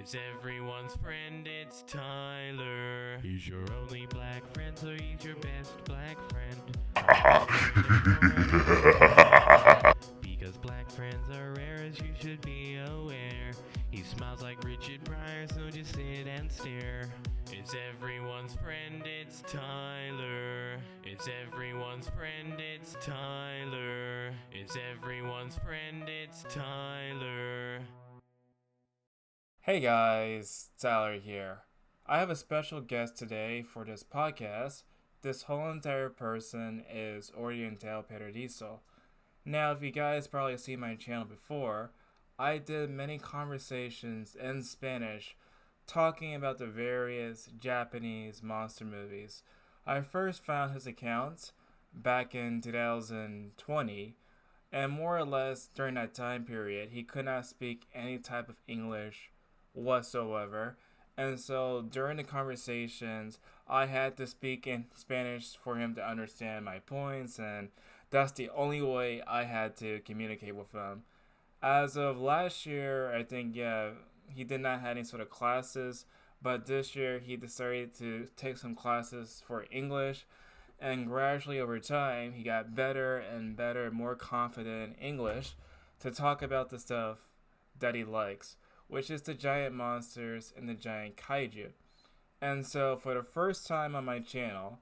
Is everyone's friend, it's Tyler. He's your only black friend, so he's your best black friend. Because black friends are rare, as you should be aware. He smiles like Richard Pryor, so just sit and stare. It's everyone's friend, it's Tyler. It's everyone's friend, it's Tyler. It's everyone's friend, it's Tyler. Hey guys, Tyler here. I have a special guest today for this podcast. This whole entire person is Oriental Paradiso. Now, if you guys probably seen my channel before, I did many conversations in Spanish talking about the various Japanese monster movies. I first found his account back in 2020, and more or less during that time period, he could not speak any type of English whatsoever. And so during the conversations, I had to speak in Spanish for him to understand my points, and that's the only way I had to communicate with him. As of last year, I think, yeah, he did not have any sort of classes, but this year he decided to take some classes for English, and gradually over time, he got better and better, more confident in English to talk about the stuff that he likes, which is the giant monsters and the giant kaiju. And so, for the first time on my channel,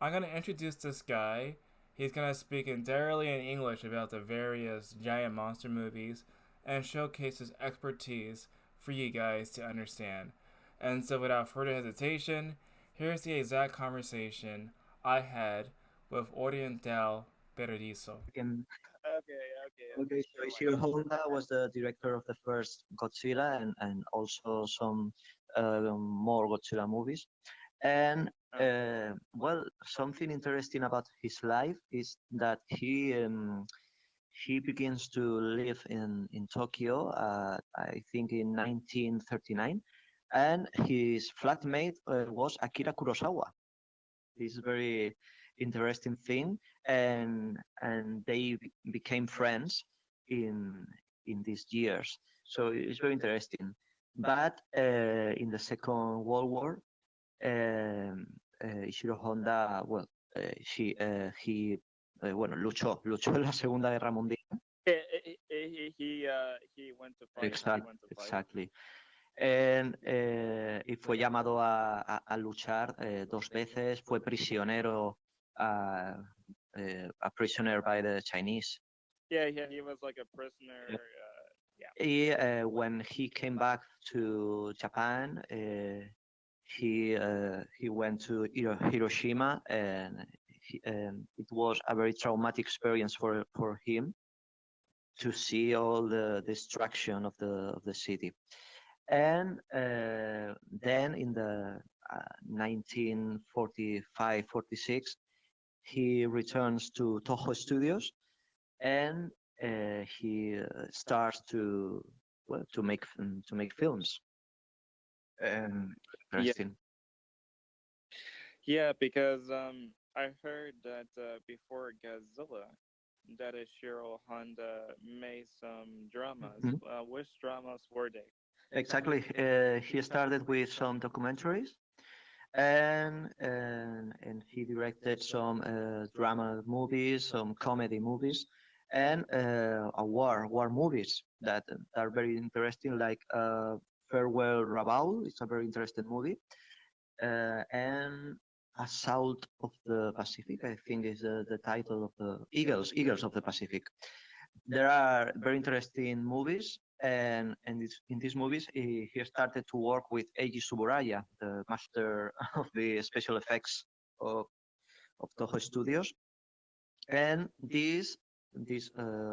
I'm going to introduce this guy. He's going to speak entirely in English about the various giant monster movies and showcase his expertise for you guys to understand. And so, without further hesitation, here's the exact conversation I had with Oriental Paradiso. Again, Okay, okay, okay, okay, so sure, why Ishiro not? Honda was the director of the first Godzilla and also some more Godzilla movies. And well, something interesting about his life is that he begins to live in Tokyo, I think in 1939, and his flatmate was Akira Kurosawa. This is very interesting thing, and they became friends in these years. So it's very interesting. But in the Second World War, Ishiro Honda, well, he bueno, luchó en la Segunda Guerra Mundial. He went to fight. He went to fight. Exactly. Y fue llamado a luchar dos veces, fue prisionero, a prisoner by the Chinese. Yeah, yeah, he was like a prisoner. Yep. Yeah. When he came back to Japan, he went to Hiroshima, and it was a very traumatic experience for him to see all the destruction of the city. And then in the 1945-46, he returns to Toho Studios, and he starts to well, to make films. Yeah, Interesting. yeah, because I heard that before Godzilla, that Ishiro Honda made some dramas. Mhm. Which dramas were they? Exactly. He started with some documentaries, and he directed some drama movies, some comedy movies, and a war movies that are very interesting, like Farewell Rabaul. It's a very interesting movie, and Assault of the Pacific, I think, is the title of the Eagles of the Pacific. There are very interesting movies, and in these movies he started to work with Eiji Tsuburaya, the master of the special effects of, Toho Studios, and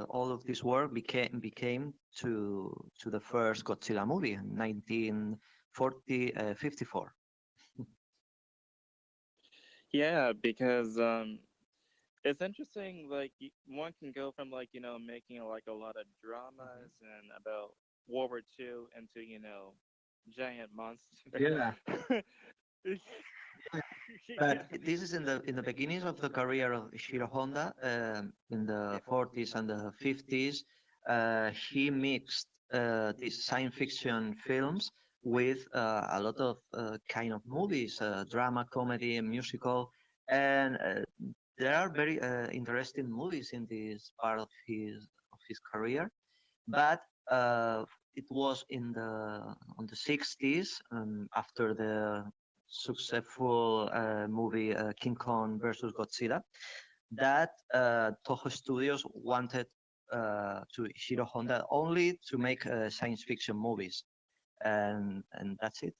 all of this work became to the first Godzilla movie in 1940 54. Yeah, because it's interesting. Like one can go from like making like a lot of dramas and about World War II into giant monsters. Yeah. But Yeah. this is in the beginnings of the career of Ishiro Honda, in the 40s and the 50s. He mixed these science fiction films with a lot of kind of movies, drama, comedy, and musical, and there are very interesting movies in this part of his career. But it was in the on the 60s, after the successful movie King Kong versus Godzilla, that Toho Studios wanted to Ishiro Honda only to make science fiction movies, and that's it.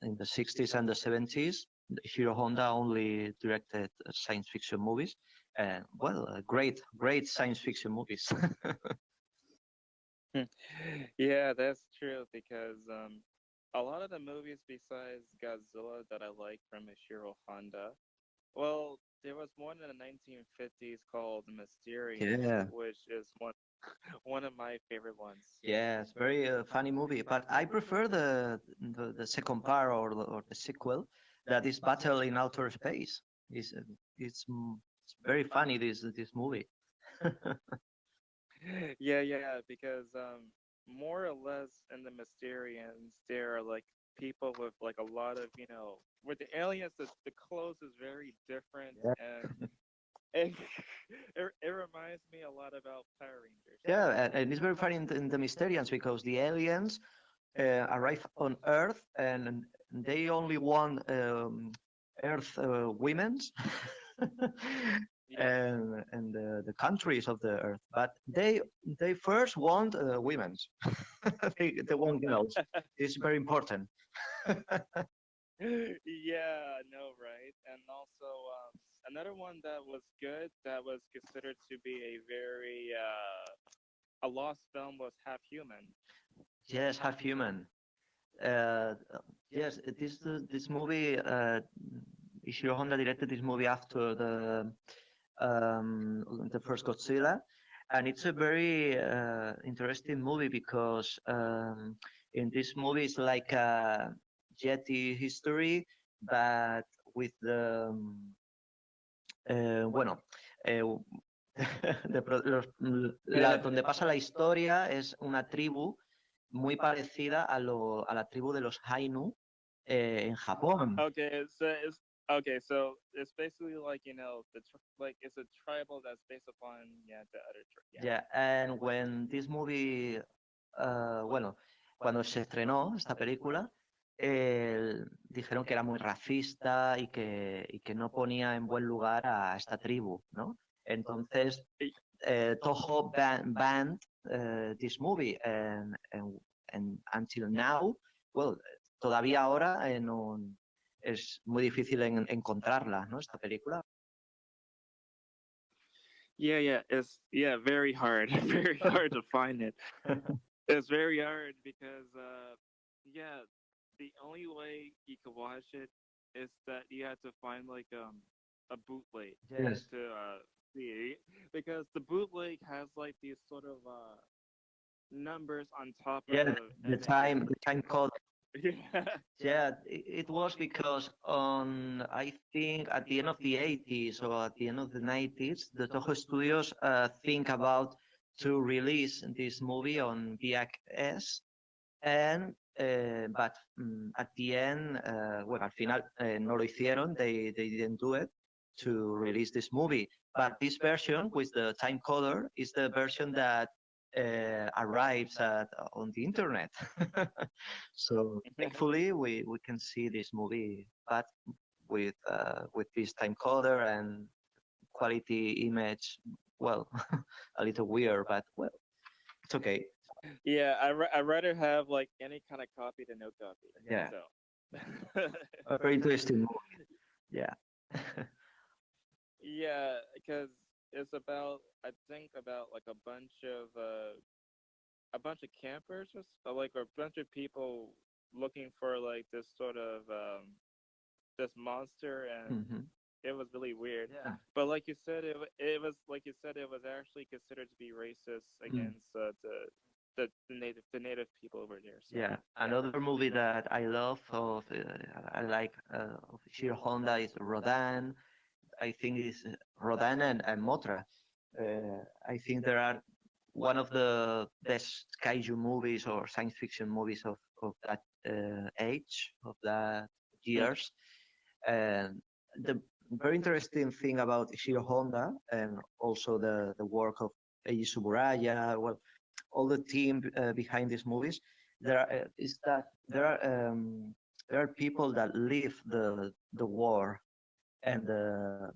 In the 60s and the 70s, Hiro Honda only directed science fiction movies, and well, great science fiction movies. Yeah, that's true because a lot of the movies besides Godzilla that I like from Ishiro Honda, well, there was one in the 1950s called Mysterians, Yeah. which is one of my favorite ones. Yes, very funny movie. But I prefer the second part, or the sequel, that is Battle in Outer Space. It's uh, it's very funny, this movie. Yeah, because more or less in the Mysterians, there are like people with like a lot of, with the aliens, the clothes is very different, Yeah. and it, it reminds me a lot about Power Rangers. Yeah, and it's very funny in the Mysterians, because the aliens arrive on Earth, and they only want Earth women's Yes. and the countries of the Earth, but they first want women's. They want girls. It's very important. Yeah, I know, right? And also, another one that was good, that was considered to be a very a lost film, was Half Human. Yes, half human. Uh, yes, this movie. Ishiro Honda directed this movie after the first Godzilla, and it's a very interesting movie because in this movie it's like a Yeti history, but with the bueno, eh, donde pasa la historia es una tribu muy parecida a la tribu de los Ainu en Japón. Okay, so it's basically like like it's a tribal that's based upon the other yeah. Yeah, and when this movie, bueno, cuando se estrenó esta película, dijeron que era muy racista y que no ponía en buen lugar a esta tribu, ¿no? Entonces, Toho banned this movie, and until now, well, todavía ahora no, es muy difícil encontrarla, ¿no? Esta película. Yeah, it's very hard, very hard to find it. It's very hard because yeah, the only way you can watch it is that you have to find like a bootleg Yes. to see, because the bootleg has like these sort of numbers on top of Yeah, the the time code. yeah. Yeah, it was because I think at the end of the 80s or at the end of the 90s, the Toho Studios think about to release this movie on VHS, and but at the end, well, al final no lo hicieron, they didn't do it to release this movie. But this version with the time coder is the version that arrives on the internet. So thankfully, we can see this movie, but with this time coder and quality image, well, a little weird, but well, it's okay. Yeah, I rather have like any kind of copy than no copy. Yeah, So. a very interesting movie. Yeah. Yeah, because it's about, I think about like a bunch of campers, or like a bunch of people looking for like this sort of this monster, and Hmm. it was really weird. Yeah. But like you said, it was like you said, it was actually considered to be racist Mm. against the native people over there. So Yeah, another movie that I love of I like of Shiro Honda is Rodan. I think it's Rodan and Motra. I think there are one of the best kaiju movies or science fiction movies of that age of that years. And the very interesting thing about Ishiro Honda and also the work of Eiji Tsuburaya, well, all the team behind these movies, is that there are people that live the war and the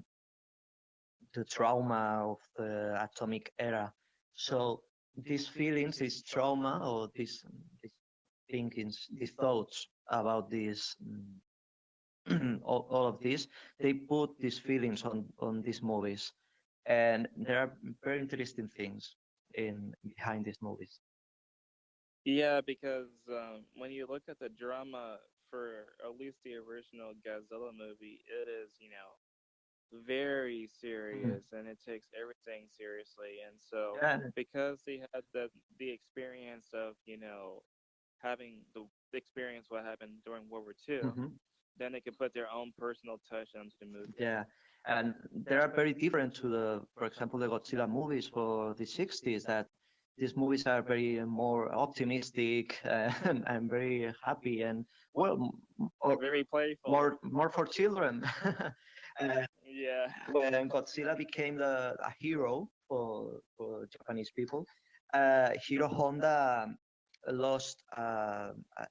trauma of the atomic era. So these feelings, this trauma, or these thinkings, these thoughts about this, all of this, they put these feelings on these movies, and there are very interesting things in behind these movies. Yeah, because when you look at the drama for at least the original Godzilla movie, it is, very Mm. serious and it takes everything seriously. And so, Yeah. because they had the experience of, having the experience what happened during World War II, Mhm. then they could put their own personal touch onto the movie. Yeah, and they are very different to for example, the Godzilla movies for the 60s. That these movies are very more optimistic and very happy and well, or Very playful. more for children. uh, Yeah. when Godzilla became a hero for Japanese people, Hiro Honda lost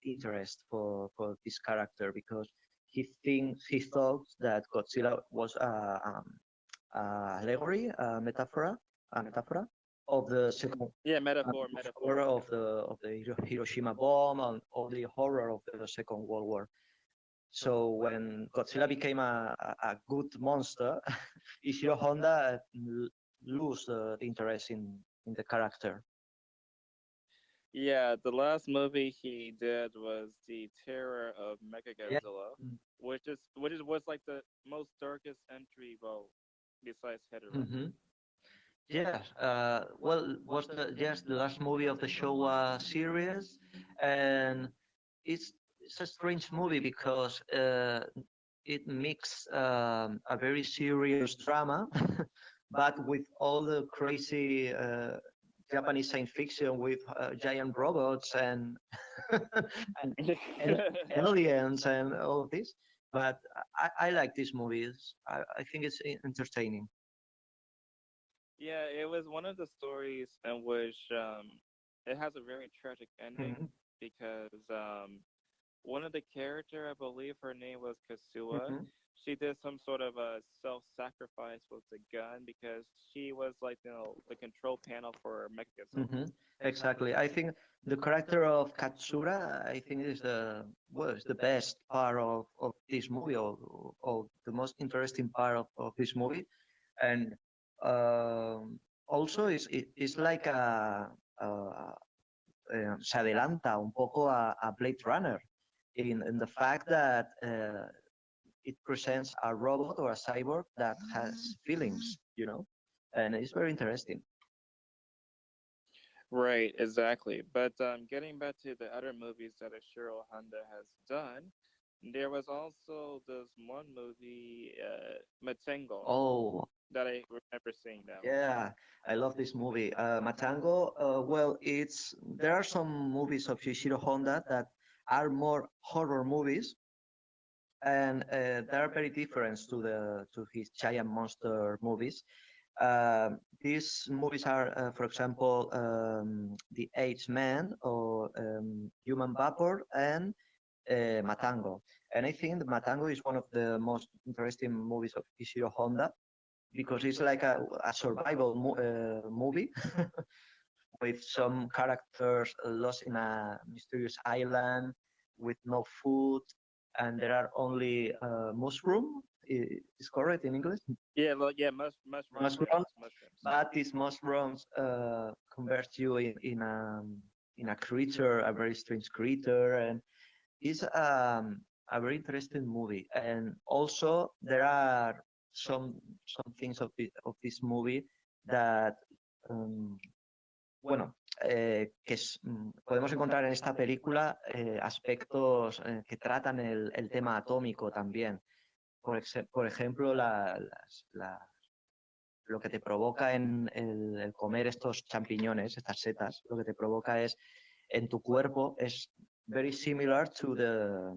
interest for this character because he thought that Godzilla was allegory, a metaphor of the second Yeah, metaphor. horror of the Hiroshima bomb and all the horror of the Second World War. So when Godzilla became a good monster, Ishiro Honda lose the interest in the character. Yeah, the last movie he did was the Terror of Yeah. Mechagodzilla, which is was like the most darkest entry, well, besides Hedorah. Mm-hmm. Yeah. Well, was the yes the last movie of the Showa series, and it's it's a strange movie because it mixes a very serious drama, but with all the crazy Japanese science fiction with giant robots and and aliens and all of this. But I like these movies. I think it's entertaining. Yeah, it was one of the stories in which it has a very tragic ending Hmm. because one of the character, I believe her name was Kasua, Hmm. she did some sort of a self-sacrifice with the gun because she was like the control panel for Mechagodzilla. Hmm. Exactly. I think the character of Katsura, I think is is the best part of this movie, or the most interesting part of this movie. And also it's like se adelanta un poco a Blade Runner in the fact that it presents a robot or a cyborg that has feelings, and it's very interesting. Right, exactly. But getting back to the other movies that Ashiro Honda has done, there was also this one movie, Matengo, Oh, that I remember seeing that one. yeah, I love this movie. Matango, well, there are some movies of Shishiro Honda that are more horror movies, and they are very different to his giant monster movies. These movies are, for example, The Eighth Man or Human Vapor and Matango. And I think that Matango is one of the most interesting movies of Ishiro Honda because it's like a survival movie with some characters lost in a mysterious island with no food, and there are only mushroom. Is correct in English? Yeah, yeah, mushrooms. Mushrooms, Yes, mushrooms. but these mushrooms convert you in a creature, a very strange creature, and it's a very interesting movie. And also there are some things of this movie that um, bueno, podemos encontrar en esta película aspectos que tratan el tema atómico también. Por ejemplo, lo que te provoca en el comer estos champiñones, estas setas, lo que te provoca es en tu cuerpo es very similar to the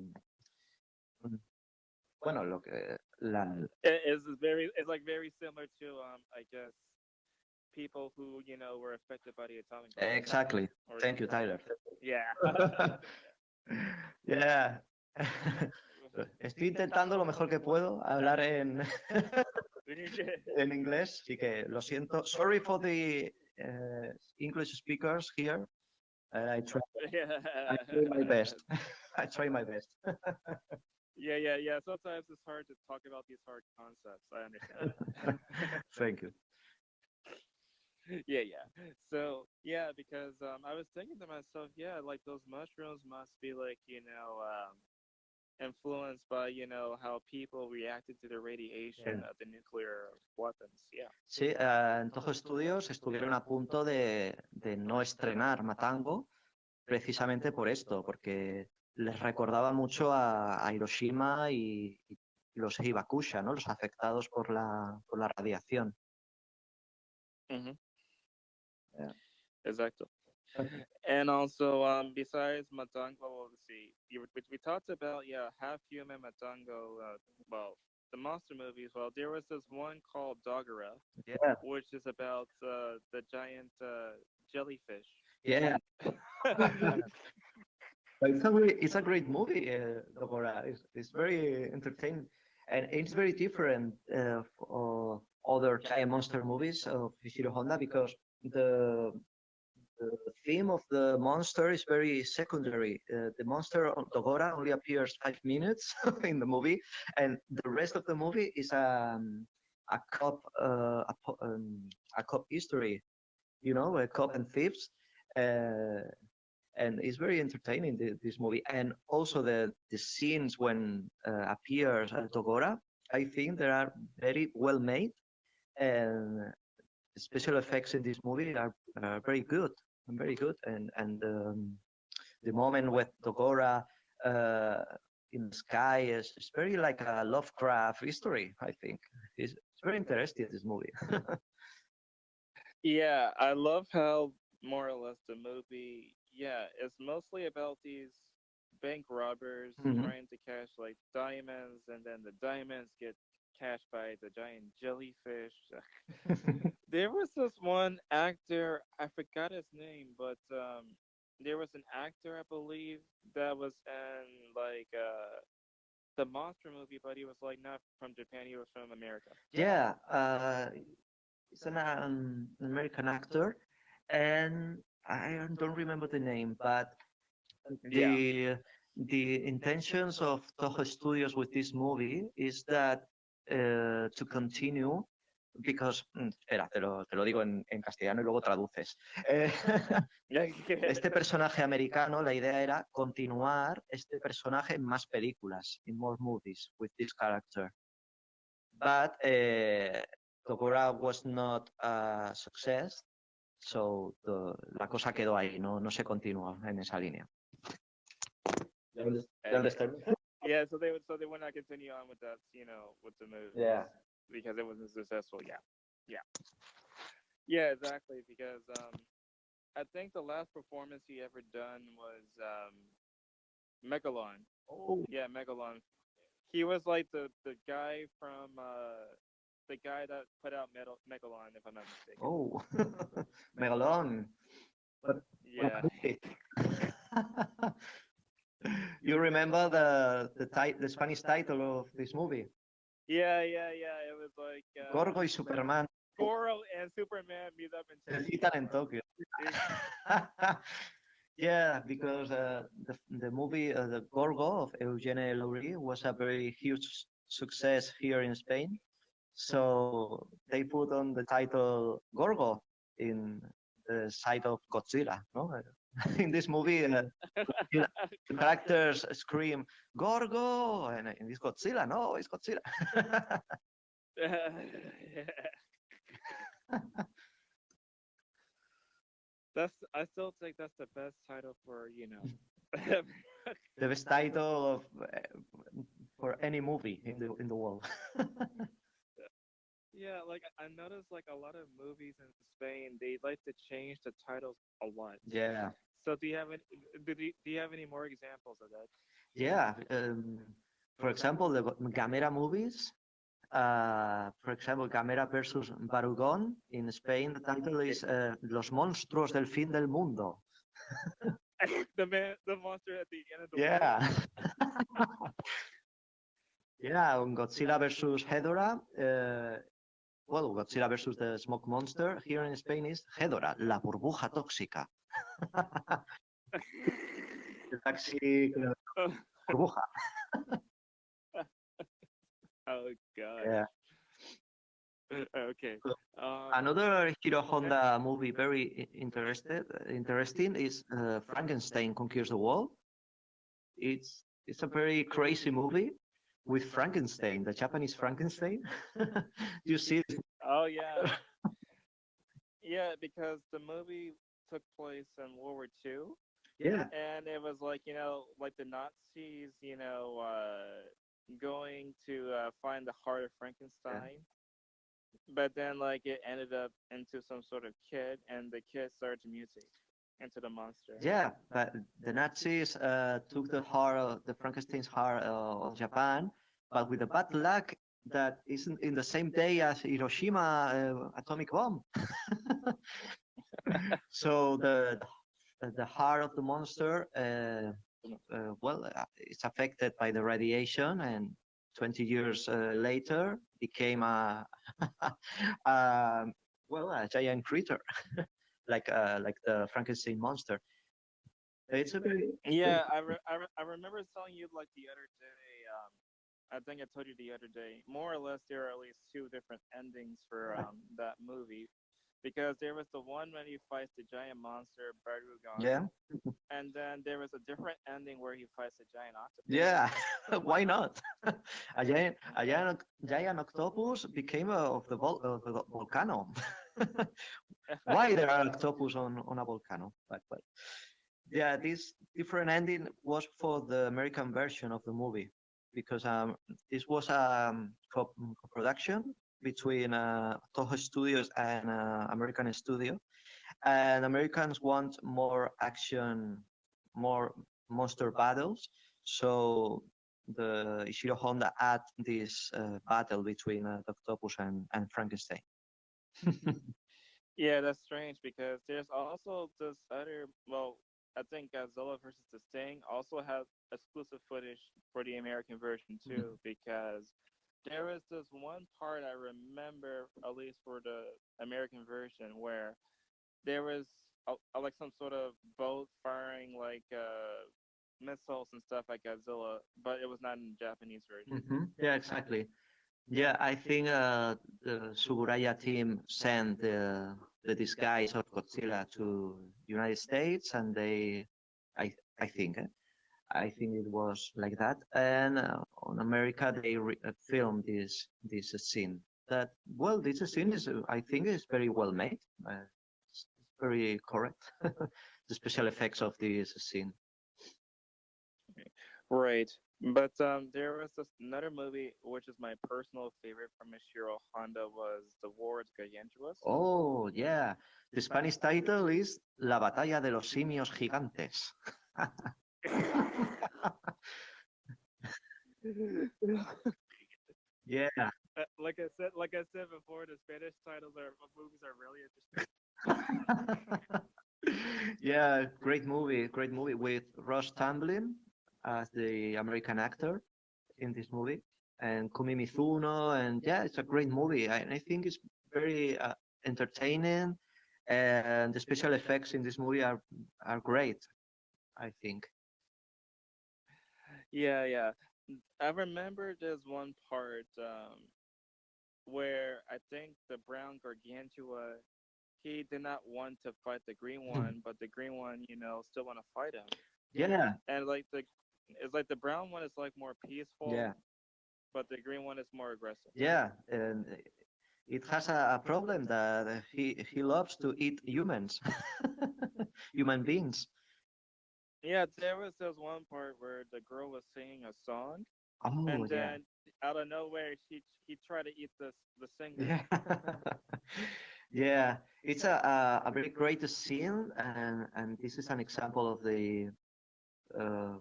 bueno, lo que la It's like very similar to I guess people who were affected by the atomic bomb. exactly. Or Thank you, Tyler. yeah. Yeah. Estoy intentando lo mejor que puedo hablar en inglés, así que lo siento. Sorry for the English speakers here. I try my best. I try my best. Yeah. Sometimes it's hard to talk about these hard concepts. I understand. Thank you. Yeah. So yeah, because I was thinking to myself, yeah, like those mushrooms must be like influenced by how people reacted to the radiation of the nuclear weapons. Yeah. Sí, en todos los estudios estuvieron a punto de no estrenar Matango precisamente por esto, porque les recordaba mucho a Hiroshima y los Hibakusha, ¿no? Los afectados por la radiación. Mm-hmm. Yeah. Exactly. And also, besides Matango, well, let's see, we talked about half human Matango. Well, the monster movies. Well, there was this one called Dogora, Yeah. which is about the giant jellyfish. Yeah. It's a great movie, Dogora. It's very entertaining, and it's very different of other giant monster movies of Ishiro Honda because the theme of the monster is very secondary. The monster Dogora only appears 5 minutes in the movie, and the rest of the movie is a cop a cop history, a cop and thieves. And it's very entertaining, this movie, and also the scenes when appears Togora, I think they are very well made, and special effects in this movie are very good, and the moment with Togora in the sky is very like a Lovecraft history. I think it's very interesting, this movie. Yeah, I love how more or less the movie, it's mostly about these bank robbers trying to cash like diamonds, and then the diamonds get cashed by the giant jellyfish. There was this one actor, I forgot his name, but there was an actor, I believe, that was in like the monster movie, but he was like not from Japan, he was from America. Yeah, it's an American actor, and I don't remember the name, but the intentions of Toho Studios with this movie is that to continue, because espera, te lo digo en castellano y luego traduces. Este personaje americano, la idea era continuar este personaje en más películas, in more movies with this character. But Togora was not a success, so la cosa quedó ahí, no se continuó en esa línea. You understand? Yeah, so they would not continue on with that, with the movie. Yeah. Because it wasn't successful. Yeah, exactly. Because I think the last performance he ever done was Megalon. Oh. Yeah, Megalon. He was like the guy from the guy that put out Megalon, if I'm not mistaken. Oh, Megalon. Yeah. You remember the Spanish title of this movie? Yeah. It was like Gorgo y Superman. Goro and Superman meet up in Se citan en Tokio. Yeah, because the movie the Gorgo of Eugene Laurie was a very huge success here in Spain. So they put on the title Gorgo in the side of Godzilla. No? In this movie, the characters scream Gorgo, and in this Godzilla, no, it's Godzilla. I still think that's the best title for the best title of, for any movie in the world. Yeah, like I noticed like a lot of movies in Spain, they like to change the titles a lot. Yeah, So do you have any more examples of that? yeah. For example, the Gamera movies. For example, Gamera versus Barugón in Spain. The title is Los monstruos del fin del mundo. The monster at the end of the world. Yeah. Yeah, on Godzilla versus Hedorah. Well, Godzilla versus the smoke monster here in Spain is Hedorah, la burbuja tóxica. Taxi Oh, burbuja. oh gosh. Yeah. Okay. Another Hiro Honda movie very interesting is Frankenstein Conquers the World. It's a very crazy movie with Frankenstein, the Japanese Frankenstein. You see? Oh yeah. Yeah, because the movie took place in World War II, Yeah, and it was like like the Nazis, going to find the heart of yeah, Frankenstein, but then like it ended up into some sort of kid, and the kid started to mutate into the monster. yeah. But the Nazis took the heart, the Frankenstein's heart of Japan, but with the bad luck that isn't in the same day as Hiroshima atomic bomb. So the heart of the monster, well, it's affected by the radiation, and 20 years later became a, um, well, a giant creature, like the Frankenstein monster. It's a very Yeah, I remember telling you like the other day. I think I told you the other day. More or less, there are at least two different endings for that movie, because there was the one when he fights the giant monster Barugon, yeah, and then there was a different ending where he fights the giant octopus. yeah. Why not? A giant octopus became of the volcano. Why there are octopus on a volcano? But yeah, this different ending was for the American version of the movie because this was a co-production between Toho Studios and American studio, and Americans want more action, more monster battles. So the Ishiro Honda add this battle between the octopus and Frankenstein. Yeah, that's strange because there's also this other. Well, I think Godzilla versus the Sting also has exclusive footage for the American version too, because there was this one part I remember, at least for the American version, where there was like some sort of boat firing like missiles and stuff at Godzilla, but it was not in the Japanese version. Yeah, exactly. Yeah, I think the Suburaya team sent the disguise of Godzilla to United States, and I think, I think it was like that. And on America, they filmed this scene. That well, this scene is, I think, is very well made. It's very correct. The special effects of this scene. Right. But there was this another movie which is my personal favorite from Ishiro Honda was The Wars Gargantuous. Oh, yeah. The Spanish title is La Batalla de los Simios Gigantes. Yeah. Like I said before, the Spanish titles are of movies are really interesting. Yeah, great movie with Ross Tamblyn as the American actor in this movie, and Kumi Mizuno, and yeah, it's a great movie. I think it's very entertaining, and the special effects in this movie are great, I think. Yeah, yeah. I remember there's one part where I think the brown Gargantua he did not want to fight the green one, but the green one, still want to fight him. Yeah, And like it's like the brown one is like more peaceful, yeah, but the green one is more aggressive. yeah, and it has a problem that he loves to eat humans, human beings. Yeah, there was this one part where the girl was singing a song, Oh and yeah, then out of nowhere he tried to eat the singer. yeah, yeah. It's a very great scene, and this is an example of the uh,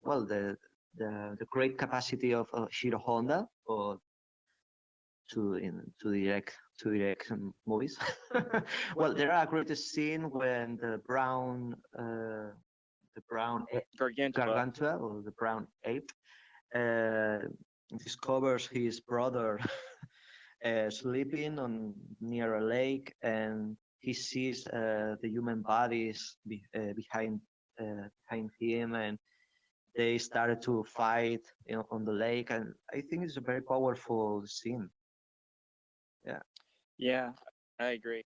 well the great capacity of Shiro Honda or to direct movies. Well, there are great scene when the brown Gargantua. gargantua or the brown ape uh, discovers his brother sleeping on near a lake, and he sees the human bodies behind him, and they started to fight, on the lake, and I think it's a very powerful scene. Yeah, Yeah, I agree.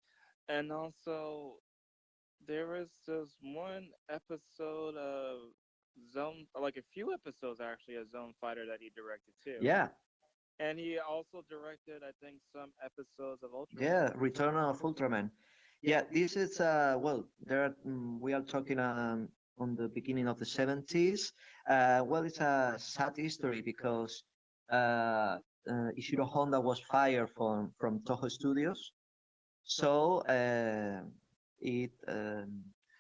And also there was this one episode of Zone, like a few episodes actually, of Zone Fighter that he directed too. yeah, And he also directed, I think, some episodes of Ultraman. yeah. Return of Ultraman. Yeah, this is we are talking on the beginning of the 70s. Well, it's a sad history because uh, Ishiro Honda was fired from Toho Studios. So it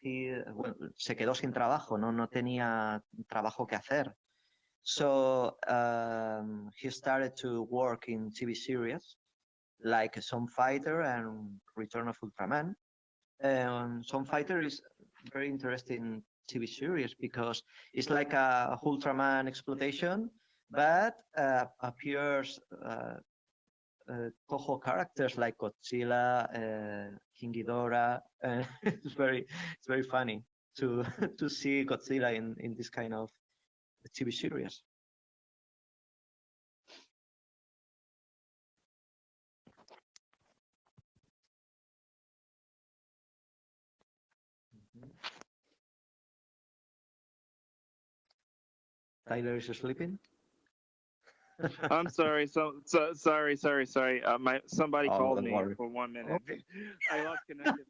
he well, se quedó sin trabajo, no tenía trabajo que hacer. So he started to work in TV series like Some Fighter and Return of Ultraman. Some Fighter is very interesting TV series because it's like a Ultraman exploitation, but appears Toho characters like Godzilla, King Ghidorah. It's very funny to to see Godzilla in this kind of TV series. Tyler is sleeping. I'm sorry. Sorry. My somebody Oh, called don't me worry. for 1 minute. Okay. I lost connection.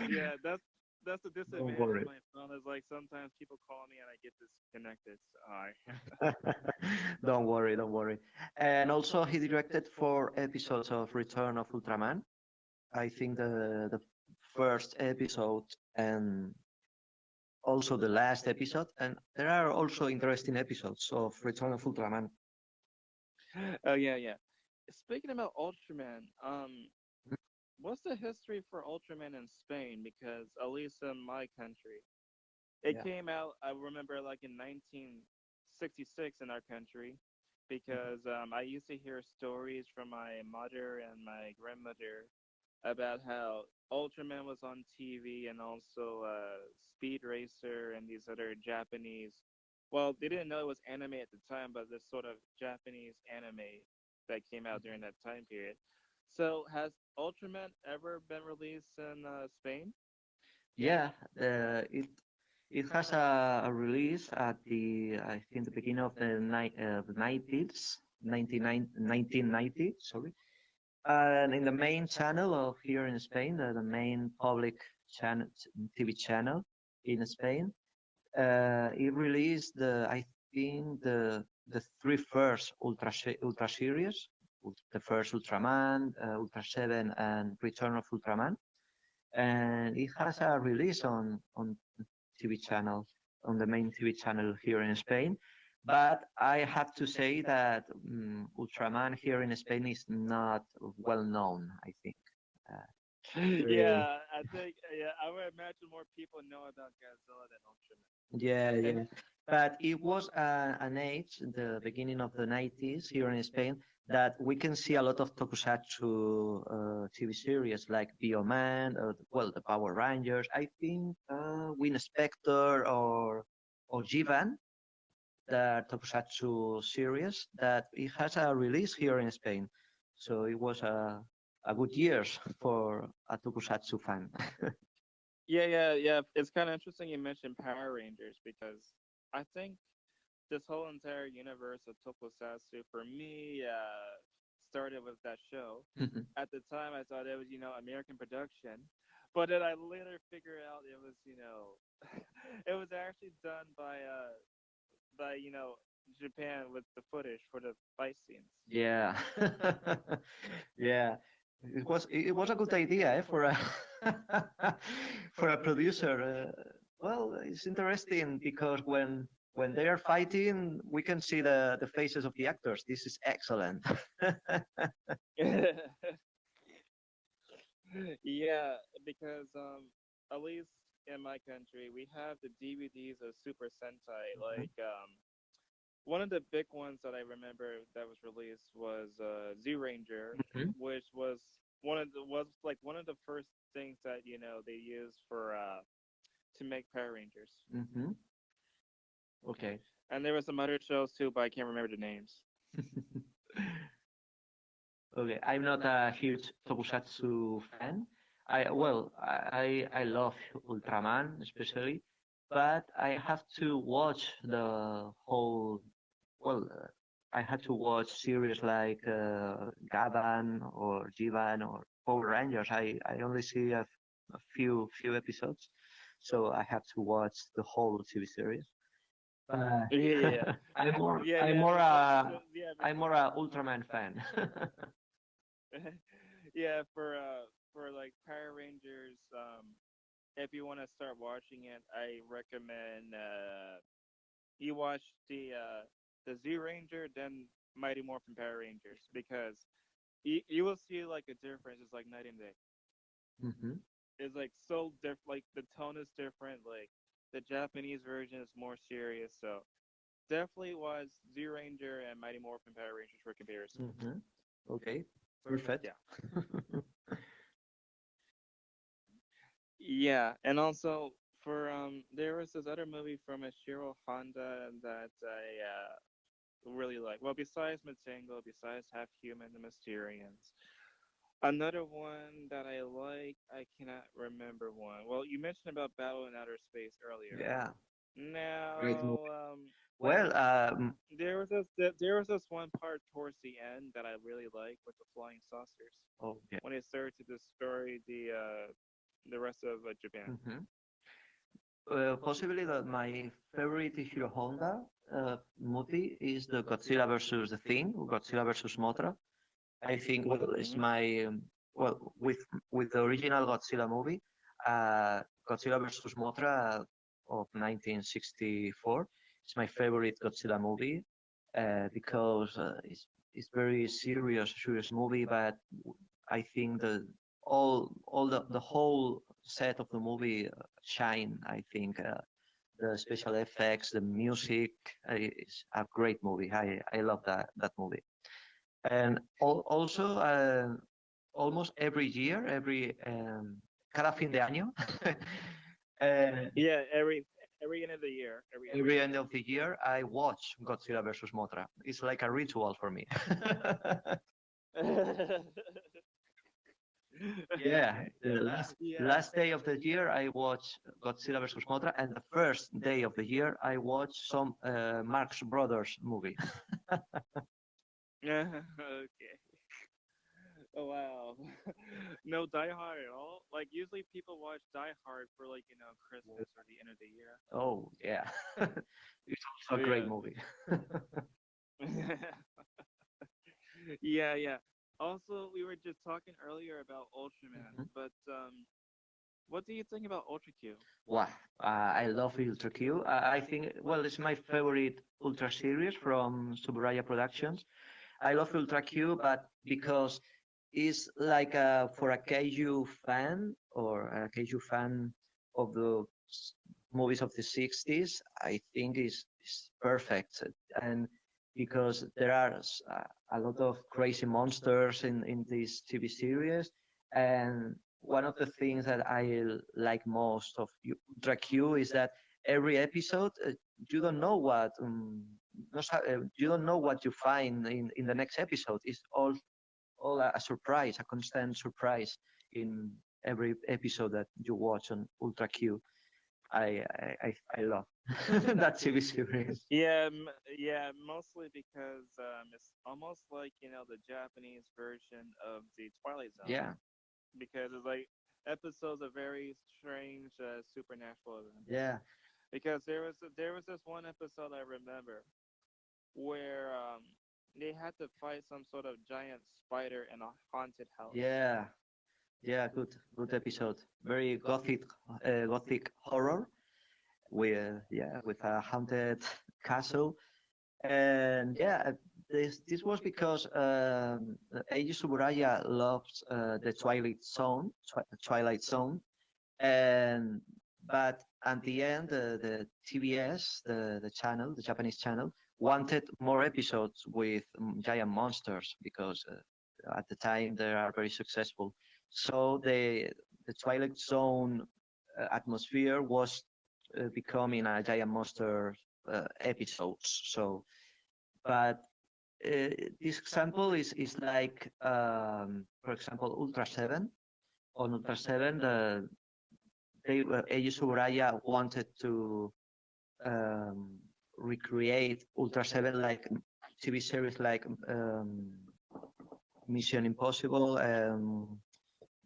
Yeah, that's the Don't disadvantage of worry. my phone. Is like sometimes people call me and I get disconnected. So I. Don't worry, don't worry. And also, he directed 4 episodes of Return of Ultraman. I think the first episode and also the last episode. And there are also interesting episodes of Return of Ultraman. Oh yeah. Speaking about Ultraman, what's the history for Ultraman in Spain? Because at least in my country, it Yeah. came out. I remember like in 1966 in our country, because I used to hear stories from my mother and my grandmother about how Ultraman was on TV and also Speed Racer and these other Japanese. Well, they didn't know it was anime at the time, but this sort of Japanese anime that came out during that time period. So, has Ultraman ever been released in Spain? Yeah, it has a release at I think the beginning of the 90s, 1990, sorry. And in the main channel of here in Spain, the main public channel, TV channel in Spain, it released I think the three first Ultra series, the first Ultraman, Ultra 7, and Return of Ultraman, and it has a release on TV channel, on the main TV channel here in Spain. But I have to say that Ultraman here in Spain is not well known, I think. Uh, uh, Yeah, I think yeah, I would imagine more people know about Godzilla than Ultraman. yeah, And yeah. But it was an age, the beginning of the 90s here in Spain, that we can see a lot of tokusatsu TV series like Bioman, well, the Power Rangers. I think Win Spectre or Jivan, the tokusatsu series, that it has a release here in Spain. So it was a good years for a tokusatsu fan. yeah. It's kind of interesting you mentioned Power Rangers because I think this whole entire universe of tokusatsu for me started with that show. At the time, I thought it was American production, but then I later figured out it was it was actually done by by Japan with the footage for the fight scenes. Yeah. Yeah. It was a good idea for a for a producer. Well, it's interesting because when they are fighting, we can see the faces of the actors. This is excellent. Yeah, because at least in my country we have the DVDs of Super Sentai. Like one of the big ones that I remember that was released was Z Ranger, Mhm. which was like one of the first things that they used for to make Power Rangers. Mhm. Okay. And there were some other shows too, but I can't remember the names. Okay, I'm not a huge tokusatsu fan. I love Ultraman especially, but I have to watch the whole. Well, I had to watch series like Gaban or Jiban or Power Rangers. I only see a few episodes, so I have to watch the whole TV series. But Yeah, yeah, yeah, I'm more yeah, I'm yeah. more a Yeah, I'm more a Ultraman fan. yeah. For like Power Rangers, if you want to start watching it, I recommend you watch the Z Ranger, then Mighty Morphin Power Rangers, because you will see like a difference. It's like night and day. Hmm. It's like so different. Like the tone is different. Like the Japanese version is more serious. So definitely watch Z Ranger and Mighty Morphin Power Rangers for comparison. Hmm. Okay, perfect. Yeah. Yeah, and also for there was this other movie from Ishiro Honda that I really like. Well, besides Matango, besides Half Human, The Mysterians, another one that I like, I cannot remember one. Well, you mentioned about Battle in Outer Space earlier. Yeah, great movie. Now, Well, there was this one part towards the end that I really like with the flying saucers oh yeah. when it started to destroy the rest of Japan. Hmm. Possibly my favorite Hiro Honda movie is the Godzilla versus the Thing, Godzilla versus Mothra. I think well, it's Hmm. my well with the original Godzilla movie, Godzilla versus Mothra of 1964. It's my favorite Godzilla movie because it's very serious movie, but I think all the whole set of the movie shine. I think the special effects, the music, is a great movie. I love that movie. And also, almost every year, cada fin de año, uh, Yeah, every end of the year, every end of every end of the year, I watch Godzilla versus Mothra. It's like a ritual for me. the year. Yeah, Okay. the Yeah. last day of the year, I watch Godzilla versus Mothra, and the first day of the year, I watch some Marx Brothers movie. Okay. Oh wow. No Die Hard at all. Like usually people watch Die Hard for like Christmas or the end of the year. Oh yeah, it's also a great Yeah. movie. Yeah, yeah. Also, we were just talking earlier about Ultraman, Mhm. but what do you think about Ultra Q? Wow, I love Ultra Q. I think, well, it's my favorite Ultra series from Subaraya Productions. I love Ultra Q, but because it's like for a Kaiju fan or a Kaiju fan of the movies of the 60s, I think is perfect. And because there are a lot of crazy monsters in this TV series, and one of the things that like most of Ultra Q is that every episode you don't know what you don't know what you find in the next episode. It's all a surprise, a constant surprise in every episode that you watch on Ultra Q. I love that TV series. Yeah, yeah, mostly because it's almost like the Japanese version of the Twilight Zone, Yeah, because it's like episodes of very strange supernatural events. yeah. because there was this one episode I remember where they had to fight some sort of giant spider in a haunted house. Yeah, yeah, good episode. Very gothic horror with yeah, with a haunted castle. And yeah, this was because Eiji Suburaya loves the Twilight Zone, and but at the end, the TBS, the channel, the Japanese channel, wanted more episodes with giant monsters because at the time they are very successful. So the Twilight Zone atmosphere was becoming a giant monster episodes. So, but this example is like, for example, Ultra Seven. On Ultra Seven, Eiji Suburaya wanted to um, recreate Ultra Seven like TV series like Mission Impossible.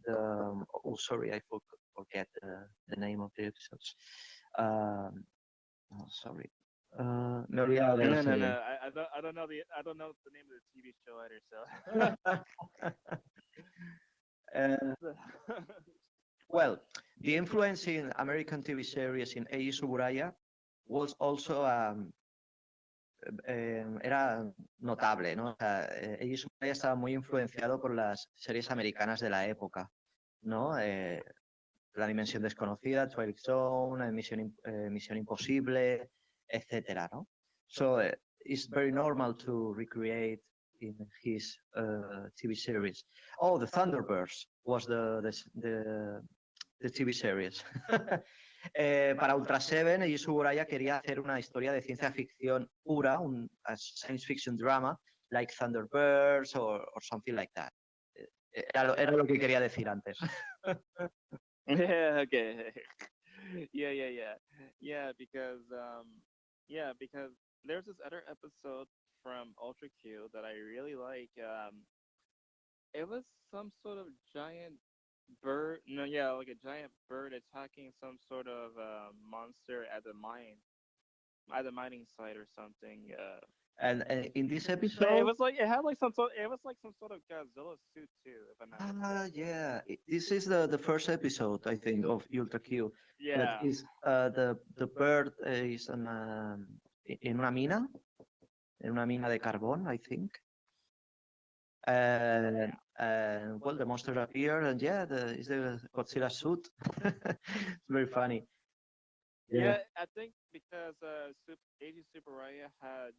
Oh, sorry, I forget the name of the episodes. Um, oh, sorry. Me he olvidado de la No, no, serie. no. I don't know the name of the TV show either. Uh, So. well, the influence in American TV series in Eiji Suburaya was also era notable, ¿no? O sea, Eiji Suburaya estaba muy influenciado por las series americanas de la época, ¿no? La Dimensión Desconocida, Twilight Zone, Misión Imposible, etcétera, ¿no? So it's very normal to recreate in his TV series. Oh, the Thunderbirds was the TV series. Para Ultra Seven, Yu Suburaya quería hacer una historia de ciencia ficción pura, a science fiction drama, like Thunderbirds or something like that. Era lo que quería decir antes. Yeah, okay. Yeah. Yeah, because there's this other episode from Ultra Q that I really like. It was some sort of giant bird. No, yeah, like a giant bird attacking some sort of monster at the mining site or something. And in this It episode, was like it had like some sort. It was like some sort of Godzilla suit too, if I'm not mistaken. yeah, this is the first episode I think of Ultra Q. That Yeah. is the bird is en una mina de carbón, I think. And well, the monster appeared, and yeah, is the Godzilla suit. It's very funny. Yeah, Yeah, I think because Eiji Tsuburaya had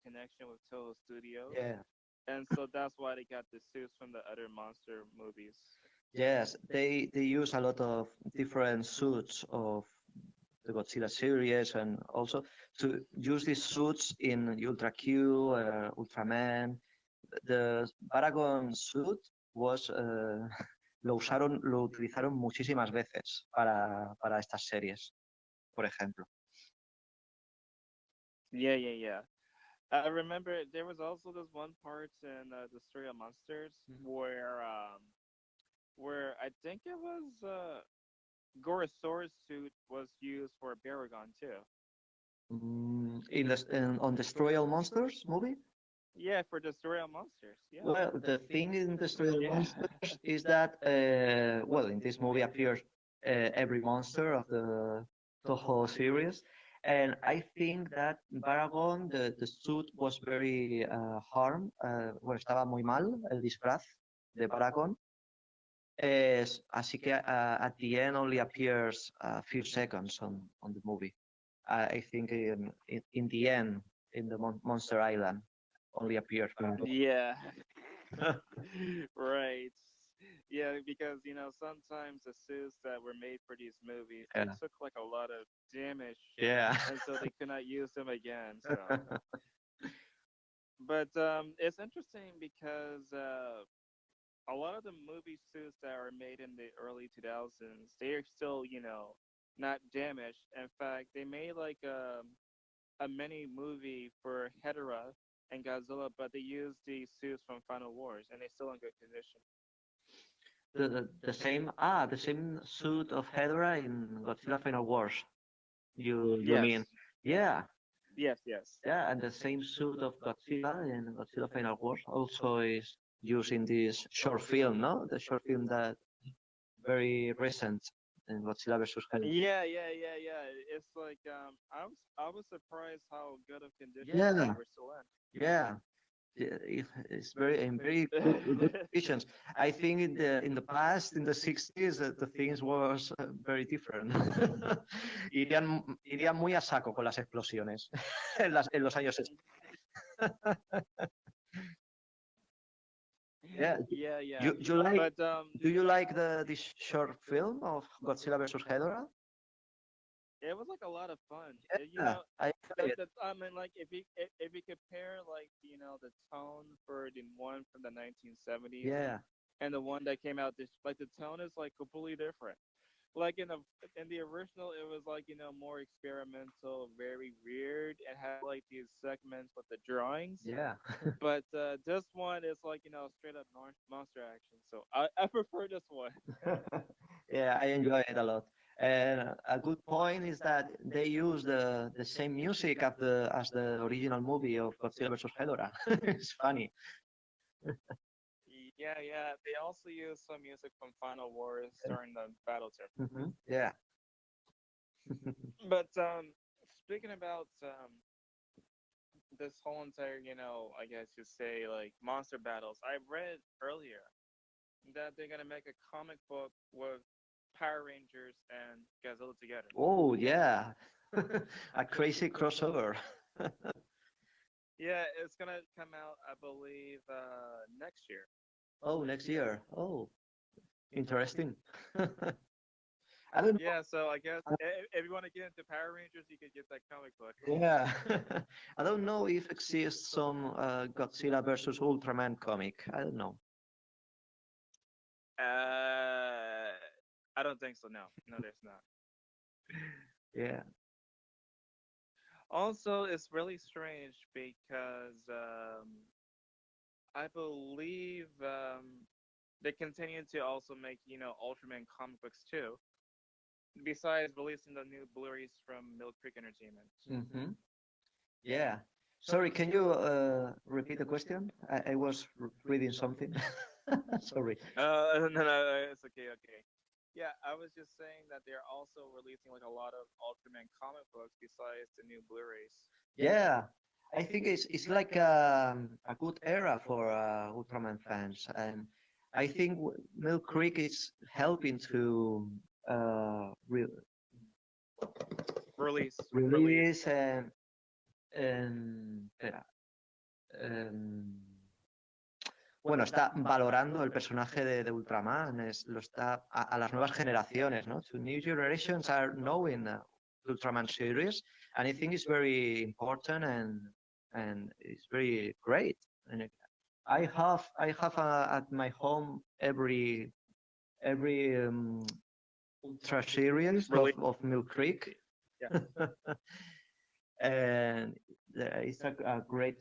connection with Toho Studios, yeah. and so that's why they got the suits from the other monster movies. Yes, they use a lot of different suits of the Godzilla series, and also to use these suits in Ultra Q, Ultraman. The Paragon suit was lo utilizaron muchísimas veces para estas series, por ejemplo. Yeah. I remember there was also this one part in the story of monsters where I think it was Gorosaurus suit was used for Baragon too. On Destroy All Monsters movie? Yeah, for the story of monsters. Yeah. Well, the thing in Destroy All Yeah. Monsters is that, well, in this movie appears every monster of the Toho series. And I think that Baragon, the suit was very harmed, well, estaba muy mal el disfraz de Baragon. Así que at the end only appears a few seconds on the movie. I think in the end, in the Monster Island, only appears. Yeah. Right. Yeah, because sometimes the suits that were made for these movies they Yeah. took like a lot of damage, Yeah. and so they could not use them again. So, but it's interesting because a lot of the movie suits that are made in the early 2000s they are still not damaged. In fact, they made like a mini movie for Hedorah and Godzilla, but they used the suits from Final Wars, and they're still in good condition. The same the same suit of Hedorah in Godzilla Final Wars. You mean? Yes, Yeah, yes. yeah, and the same suit of Godzilla in Godzilla Final Wars also is used in this short film, no? The short film that very recent in Godzilla versus Hell. Yeah. It's like I was surprised how good of conditions they Yeah, were still yeah. Yeah, it's very in very good conditions. I think in the past, in the 60s, the things was very different. Irían muy a saco con las explosiones en los años 60. Yeah. Yeah. You like? But Do you like the this short film of Godzilla versus Hedorah? it was like a lot of fun. Yeah, I enjoy it. I mean, like if you compare like the tone for the one from the 1970s Yeah, and the one that came out this, like the tone is like completely different. Like in the original, it was like more experimental, very weird, and had like these segments with the drawings. yeah. But this one is like straight up monster action. So I prefer this one. Yeah, I enjoy it a lot. And a good point is that they use the same music as the original movie of Godzilla versus Hedorah. It's funny. Yeah. They also use some music from Final Wars during the battle too. Yeah. But speaking about this whole entire, I guess you say like monster battles, I read earlier that they're gonna make a comic book with Power Rangers and Godzilla together. Oh, yeah. A crazy crossover. Yeah, it's gonna come out, I believe, next year. Oh, next year. Oh, interesting. I don't Yeah, so I guess if you want to get into Power Rangers, you could get that comic book. know. Yeah. I don't know if exists some Godzilla versus Ultraman comic. I don't know. I don't think so. No, there's not. Yeah. Also, it's really strange because I believe they continue to also make Ultraman comic books too. Besides releasing the new Blu-rays from Mill Creek Entertainment. Hmm. Yeah. Sorry, can you repeat the question? I was reading something. Sorry. No, it's okay. Yeah, I was just saying that they're also releasing like a lot of Ultraman comic books besides the new Blu-rays. Yeah, I think it's like a good era for Ultraman fans, and I think Mill Creek is helping to re Release. release espera, em, bueno, está valorando el personaje de Ultraman, lo está a las nuevas generaciones, ¿no? To new generations are knowing the Ultraman series, and I think it's very important and it's very great. And I have at my home every Ultra series Release. of Mill Creek, Yeah. and it's a great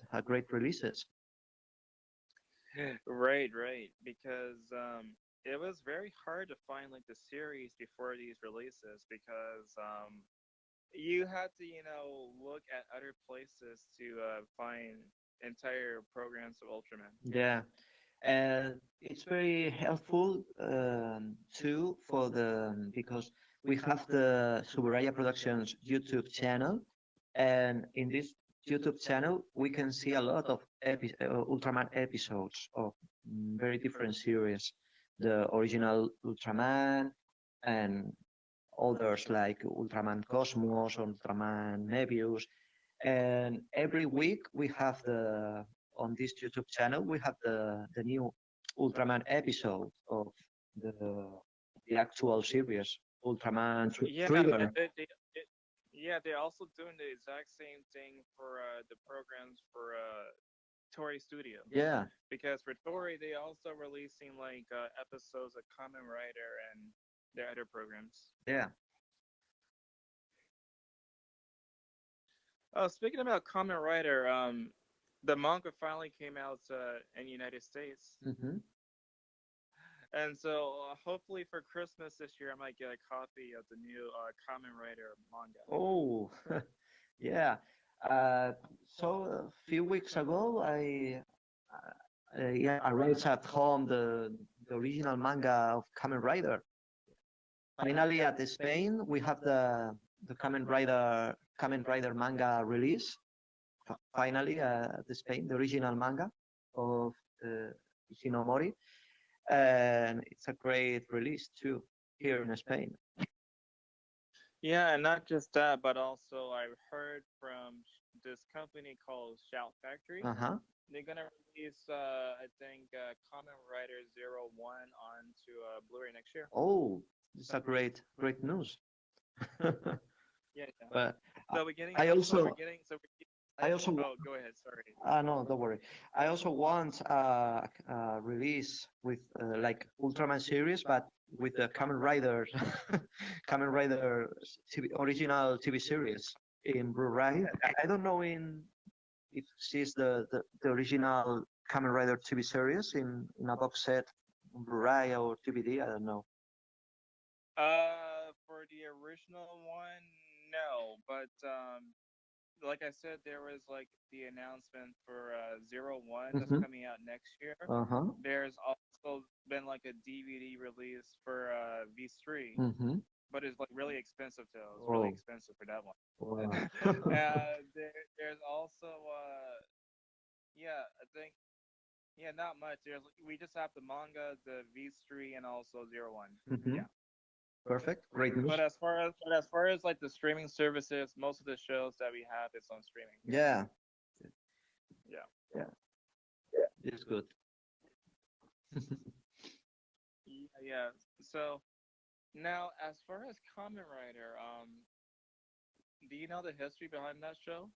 releases. Right. Because it was very hard to find like the series before these releases because you had to look at other places to find entire programs of Ultraman. Yeah, and it's very helpful too for the because we have the Subaraya Productions YouTube channel, and in this YouTube channel we can see a lot of Ultraman episodes of very different series, the original Ultraman and others like Ultraman Cosmos, Ultraman Mebius, and every week we have the on this YouTube channel we have the new Ultraman episode of the the actual series Ultraman Yeah, Thriller. they're also doing the exact same thing for the programs for Toei Studio. Yeah, Because for Toei, they also releasing like episodes of Kamen Rider and their other programs. yeah. Oh, speaking about Kamen Rider, the manga finally came out in the United States. Hmm. And so hopefully for Christmas this year, I might get a copy of the new Kamen Rider manga. Oh, yeah. Uh, so a few weeks ago, yeah, I read at home the original manga of Kamen Rider. Finally, at Spain, we have the Kamen Rider manga release. Finally, at Spain, the original manga of Ishinomori, and it's a great release too here in Spain. Yeah, and not just that, but also I heard from this company called Shout Factory. Uh-huh. They're gonna release, I think, Kamen Rider Zero One onto Blu-ray next year. Oh, it's a great news. Yeah, yeah. But So we're getting. I So we're also getting. So we're I also Oh, go ahead. Sorry. no, don't worry. I also want a release with like Ultraman series, but with the Kamen Rider, Kamen Rider original TV series in Blu-ray. I don't know if she's the original Kamen Rider TV series in a box set, Blu-ray or DVD. I don't know. For the original one, no, but like I said, there was like the announcement for Zero One that's Mm-hmm. coming out next year. Uh-huh. There's also been like a DVD release for V3, Mm-hmm. but it's like really expensive though. It's really Oh, expensive for that one. wow. There's also yeah, I think yeah, not much. We just have the manga, the V3, and also Zero One. Mm-hmm. Yeah. Perfect. Great news. But as far as like the streaming services, most of the shows that we have is on streaming. Yeah. Yeah. Yeah. It's good. Yeah. So now, as far as Kamen Rider, do you know the history behind that show?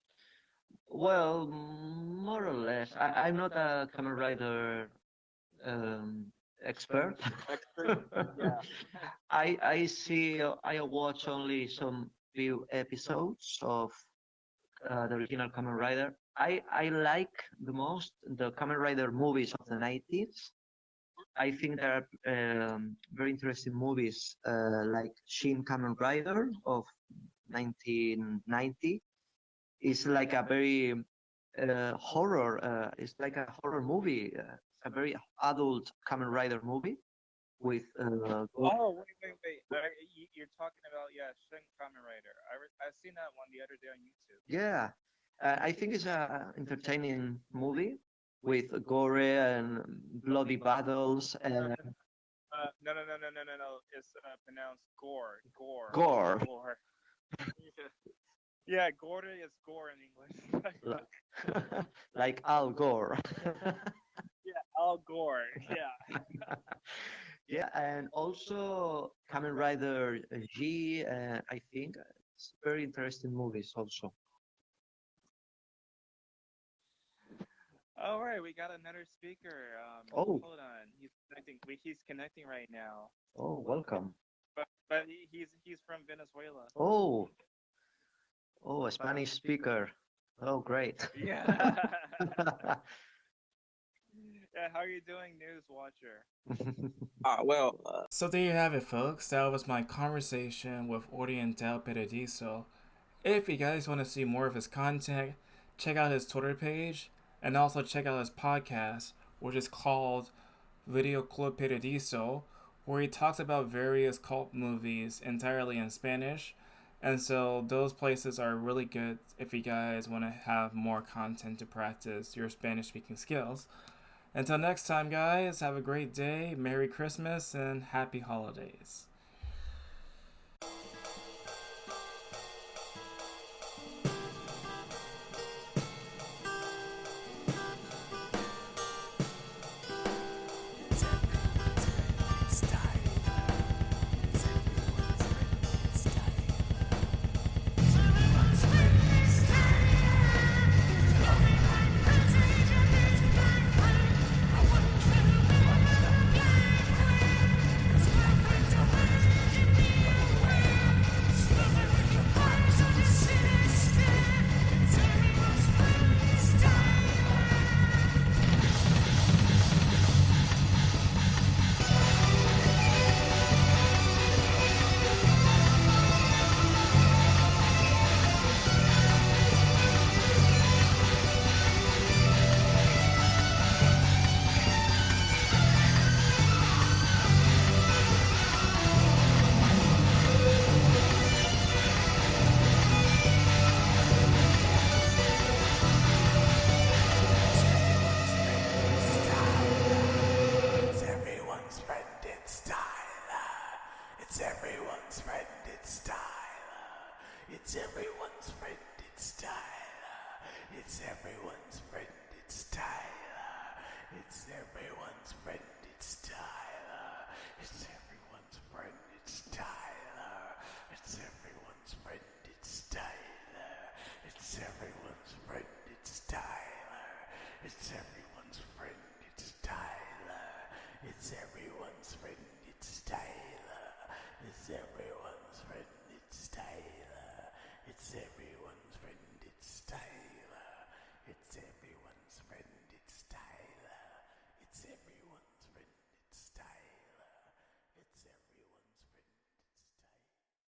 Well, more or less. I'm not a Kamen Rider um, expert. Expert? Yeah. I watch only some few episodes of the original Kamen Rider. I like the most the Kamen Rider movies of the 90s. I think there are very interesting movies like Shin Kamen Rider of 1990. It's like a very horror. It's like a horror movie. A very adult Kamen Rider movie with Oh, wait. You're talking about, yeah, Shin Kamen Rider. I've seen that one the other day on YouTube. yeah. I think it's a entertaining movie with gore and bloody battles and No. It's pronounced gore. Gore. gore. Gore. Yeah, gore is gore in English. Like Al Gore. Yeah, Al Gore. Yeah. Yeah, and also Kamen Rider G, I think it's very interesting movies also. All right, we got another speaker. Oh, Hold on. He's connecting. He's connecting right now. oh, welcome. But he's from Venezuela. Oh, oh, a Spanish speaker. Oh, great. Yeah. Yeah. How are you doing, News Watcher? So there you have it, folks. That was my conversation with Oriental Paradiso. If you guys want to see more of his content, check out his Twitter page and also check out his podcast, which is called Video Club Paradiso, where he talks about various cult movies entirely in Spanish. And so those places are really good if you guys want to have more content to practice your Spanish speaking skills. Until next time, guys, have a great day, Merry Christmas, and Happy Holidays.